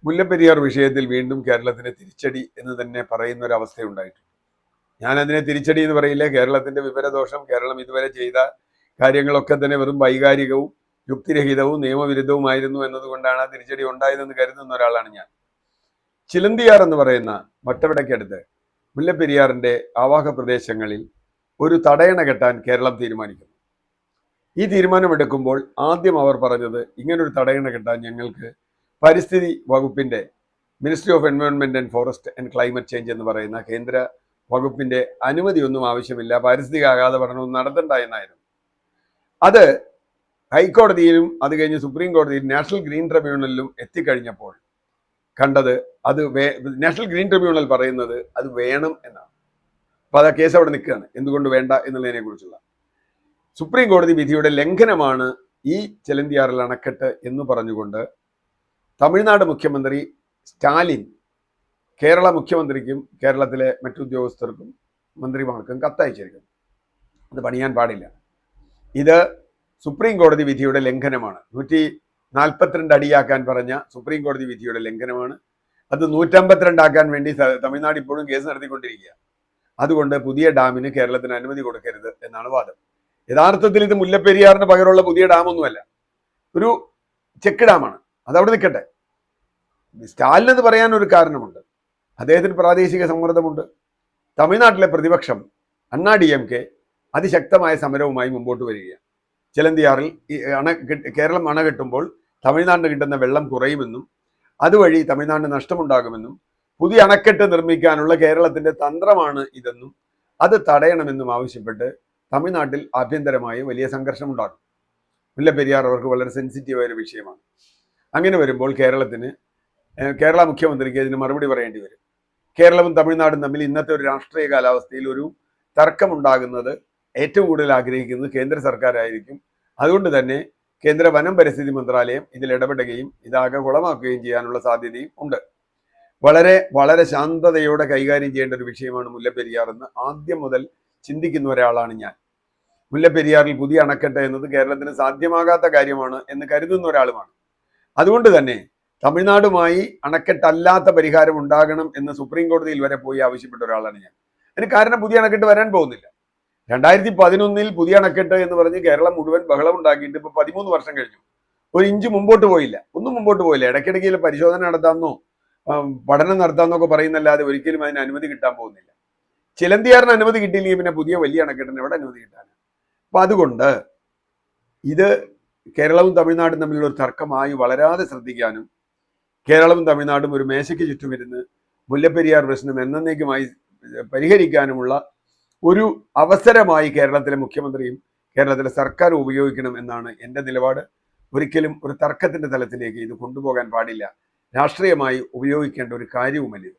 മുല്ലപ്പെരിയാർ വിഷയത്തിൽ വീണ്ടും കേരളത്തിന് തിരിച്ചടി എന്ന് തന്നെ പറയുന്ന ഒരു അവസ്ഥയുണ്ടായിട്ടുണ്ട്. ഞാൻ അതിനെ തിരിച്ചടി എന്ന് പറയില്ല. കേരളത്തിന്റെ വിവരദോഷം, കേരളം ഇതുവരെ ചെയ്ത കാര്യങ്ങളൊക്കെ തന്നെ വെറും വൈകാരികവും യുക്തിരഹിതവും നിയമവിരുദ്ധവുമായിരുന്നു എന്നതുകൊണ്ടാണ് ആ തിരിച്ചടി ഉണ്ടായതെന്ന് കരുതുന്ന ഒരാളാണ് ഞാൻ. ചിലന്തിയാർ എന്ന് പറയുന്ന വട്ടവടയ്ക്കടുത്ത് മുല്ലപ്പെരിയാറിന്റെ ആവാഹ പ്രദേശങ്ങളിൽ ഒരു തടയണ കെട്ടാൻ കേരളം തീരുമാനിക്കുന്നു. ഈ തീരുമാനമെടുക്കുമ്പോൾ ആദ്യം അവർ പറഞ്ഞത്, ഇങ്ങനൊരു തടയണ കെട്ടാൻ ഞങ്ങൾക്ക് പരിസ്ഥിതി വകുപ്പിന്റെ ministry of environment and forest and climate change എന്ന് പറയുന്ന കേന്ദ്ര വകുപ്പിന്റെ അനുമതിയൊന്നും ആവശ്യമില്ല, പാരിസ്ഥിതിക ആഘാത പഠനമൊന്നും നടത്തണ്ട എന്നായിരുന്നു. അത് ഹൈക്കോടതിയിലും അത് കഴിഞ്ഞ് സുപ്രീം കോടതിയിൽ നാഷണൽ ഗ്രീൻ ട്രിബ്യൂണലിലും എത്തിക്കഴിഞ്ഞപ്പോൾ കണ്ടത് അത് നാഷണൽ ഗ്രീൻ ട്രിബ്യൂണൽ പറയുന്നത് അത് വേണം എന്നാണ്. അപ്പൊ അത് കേസ് അവിടെ നിൽക്കുകയാണ്, എന്തുകൊണ്ട് വേണ്ട എന്നുള്ളതിനെ കുറിച്ചുള്ള സുപ്രീം കോടതി വിധിയുടെ ലംഘനമാണ് ഈ ചിലന്തിയാറിൽ അണക്കെട്ട് എന്ന് പറഞ്ഞുകൊണ്ട് തമിഴ്നാട് മുഖ്യമന്ത്രി സ്റ്റാലിൻ കേരള മുഖ്യമന്ത്രിക്കും കേരളത്തിലെ മറ്റുദ്യോഗസ്ഥർക്കും മന്ത്രിമാർക്കും കത്തയച്ചിരിക്കുന്നു. അത് പണിയാൻ പാടില്ല. ഇത് സുപ്രീം കോടതി വിധിയുടെ ലംഘനമാണ്. 142 അടിയാക്കാൻ പറഞ്ഞ സുപ്രീം കോടതി വിധിയുടെ ലംഘനമാണ്. അത് 152 ആക്കാൻ വേണ്ടി തമിഴ്നാട് ഇപ്പോഴും കേസ് നടത്തിക്കൊണ്ടിരിക്കുക. അതുകൊണ്ട് പുതിയ ഡാമിന് കേരളത്തിന് അനുമതി കൊടുക്കരുത് എന്നാണ് വാദം. യഥാർത്ഥത്തിൽ ഇത് മുല്ലപ്പെരിയാറിന് പകരമുള്ള പുതിയ ഡാമൊന്നുമല്ല, ഒരു ചെക്ക് ഡാമാണ്. അതവിടെ നിൽക്കട്ടെ. സ്റ്റാലിൻ എന്ന് പറയാൻ ഒരു കാരണമുണ്ട്, അദ്ദേഹത്തിന് പ്രാദേശിക സമ്മർദ്ദമുണ്ട്. തമിഴ്നാട്ടിലെ പ്രതിപക്ഷം അണ്ണാ DMK അതിശക്തമായ സമരവുമായി മുമ്പോട്ട് വരികയാണ്. ചിലന്തിയാറിൽ കേരളം അണ കെട്ടുമ്പോൾ തമിഴ്നാടിന് കിട്ടുന്ന വെള്ളം കുറയുമെന്നും അതുവഴി തമിഴ്നാടിന് നഷ്ടമുണ്ടാകുമെന്നും പുതിയ അണക്കെട്ട് നിർമ്മിക്കാനുള്ള കേരളത്തിന്റെ തന്ത്രമാണ് ഇതെന്നും അത് തടയണമെന്നും ആവശ്യപ്പെട്ട് തമിഴ്നാട്ടിൽ ആഭ്യന്തരമായി വലിയ സംഘർഷം ഉണ്ടാകും. മുല്ലപ്പെരിയാർ അവർക്ക് വളരെ സെൻസിറ്റീവായ ഒരു വിഷയമാണ്. അങ്ങനെ വരുമ്പോൾ കേരള മുഖ്യമന്ത്രിക്ക് ഇതിന് മറുപടി പറയേണ്ടി വരും. കേരളവും തമിഴ്നാടും തമ്മിൽ ഇന്നത്തെ ഒരു രാഷ്ട്രീയ കാലാവസ്ഥയിൽ ഒരു തർക്കമുണ്ടാകുന്നത് ഏറ്റവും കൂടുതൽ ആഗ്രഹിക്കുന്നത് കേന്ദ്ര സർക്കാരായിരിക്കും. അതുകൊണ്ട് തന്നെ കേന്ദ്ര വനം പരിസ്ഥിതി മന്ത്രാലയം ഇതിൽ ഇടപെടുകയും ഇതാകെ കുളമാക്കുകയും ചെയ്യാനുള്ള സാധ്യതയും ഉണ്ട്. വളരെ വളരെ ശാന്തതയോടെ കൈകാര്യം ചെയ്യേണ്ട ഒരു വിഷയമാണ് മുല്ലപ്പെരിയാർ എന്ന് ആദ്യം മുതൽ ചിന്തിക്കുന്ന ഒരാളാണ് ഞാൻ. മുല്ലപ്പെരിയാറിൽ പുതിയ അണക്കെട്ട് എന്നത് കേരളത്തിന് സാധ്യമാകാത്ത കാര്യമാണ് എന്ന് കരുതുന്ന ഒരാളുമാണ്. അതുകൊണ്ട് തന്നെ തമിഴ്നാടുമായി അണക്കെട്ടല്ലാത്ത പരിഹാരം ഉണ്ടാകണം എന്ന് സുപ്രീം കോടതിയിൽ വരെ പോയി ആവശ്യപ്പെട്ട ഒരാളാണ് ഞാൻ. അതിന് കാരണം പുതിയ അണക്കെട്ട് വരാൻ പോകുന്നില്ല. 2011 പുതിയ അണക്കെട്ട് എന്ന് പറഞ്ഞ് കേരളം മുഴുവൻ ബഹളം ഉണ്ടാക്കിയിട്ട് ഇപ്പൊ 13 വർഷം കഴിഞ്ഞു. ഒരു ഇഞ്ച് മുമ്പോട്ട് പോയില്ല, ഒന്നും മുമ്പോട്ട് പോയില്ല. ഇടയ്ക്കിടയ്ക്ക് പരിശോധന നടത്താമെന്നോ പഠനം നടത്താമെന്നൊക്കെ പറയുന്നല്ലാതെ ഒരിക്കലും അതിന് അനുമതി കിട്ടാൻ പോകുന്നില്ല. ചിലന്തിയാറിന് അനുമതി കിട്ടിയില്ലെങ്കിൽ പിന്നെ പുതിയ വലിയ അണക്കെട്ടിന് എവിടെ അനുമതി കിട്ടാൻ? അപ്പൊ അതുകൊണ്ട് ഇത് കേരളവും തമിഴ്നാടും തമ്മിലുള്ള ഒരു തർക്കമായി വളരാതെ ശ്രദ്ധിക്കാനും കേരളവും തമിഴ്നാടും ഒരു മേശയ്ക്ക് ചുറ്റുമിരുന്ന് മുല്ലപ്പെരിയാർ പ്രശ്നം എന്നേക്കുമായി പരിഹരിക്കാനുമുള്ള ഒരു അവസരമായി കേരളത്തിലെ മുഖ്യമന്ത്രിയും കേരളത്തിലെ സർക്കാരും ഉപയോഗിക്കണം എന്നാണ് എൻ്റെ നിലപാട്. ഒരിക്കലും ഒരു തർക്കത്തിന്റെ തലത്തിലേക്ക് ഇത് കൊണ്ടുപോകാൻ പാടില്ല. രാഷ്ട്രീയമായി ഉപയോഗിക്കേണ്ട ഒരു കാര്യവുമല്ല ഇത്.